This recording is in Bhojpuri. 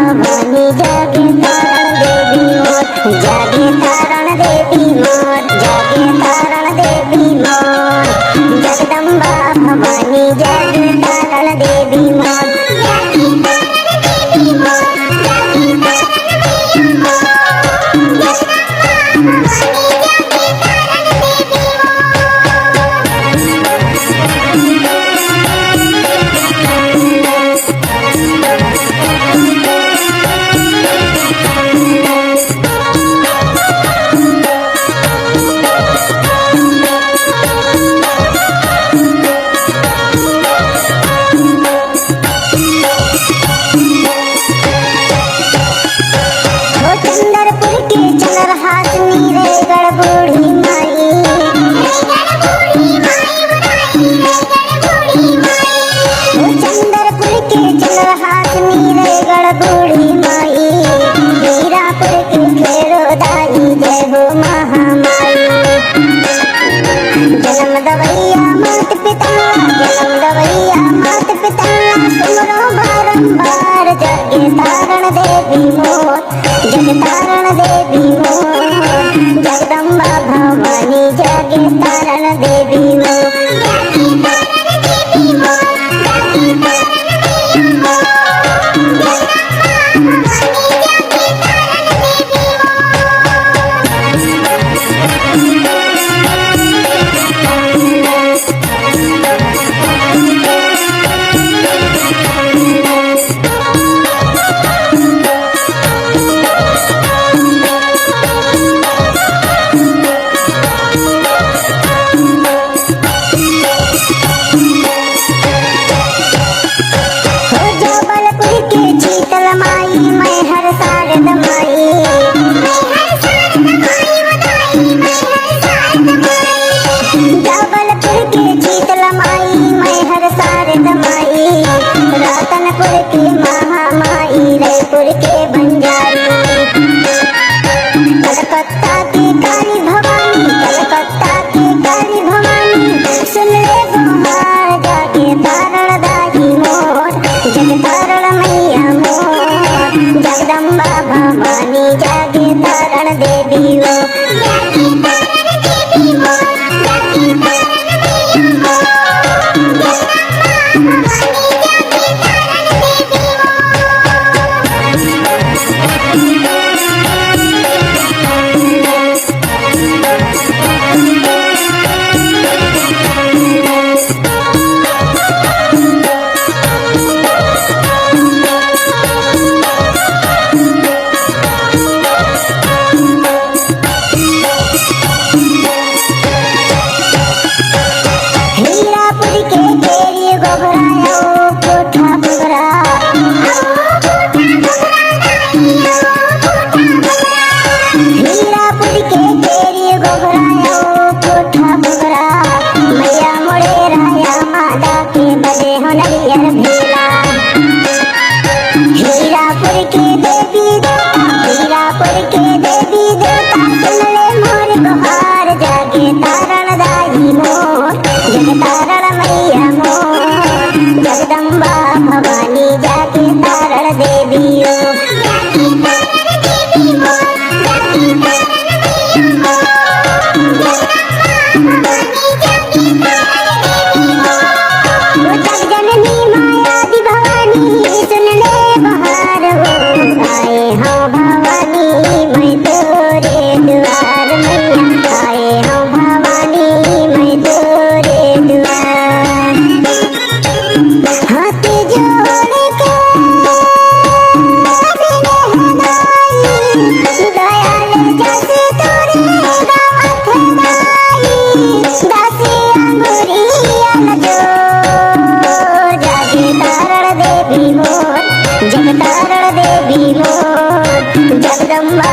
भवानी जागे तारण देवी मोर, जागे तारण देवी मोर, जागे तारण देवी मोर। जगदम्बा भवानी जागे तारण देवी मोर, जागे तारण देवी मोर, जागे तारण देवी मोर। जगदम्बा जगदम्बा भवानी जागे तारण देवी मोर, जागे तारण देवी मोर, जागे तारण देवी मोर। जगदम्बा भवानी रातनपुर की महामाई, रायपुर के बंजारी, कलकत्ता की काली भवानी, कलकत्ता की काली भवानी। सुन ले गुहार जागे तारण दाई मोर, जग तारण मैया मोर। जगदम्बा भवानी जागे तारण देवी मोर, जागे तारण देवी मोर, जागे तारण मैया मोर। जगदम्बा भवानी जागे तारण देवी मोर, जागे तारण देवी मोर, जागे तारण मैया मोर। जगदम्बा भवानी जागे तारण देवी मोर। जगजननी मायादी भवानी सुन ले बहार हो, आए हाँ भवानी मैं तोरे द्वार मैया, आए हाँ भवानी मैं तोरे द्वार। हाथ जोड़ के दयाल जैसे तोरे दावत दाई, दासी अंगुरिया जो जागे तारण देवी मोर, जग तारण देवी मोर। जगदम्बा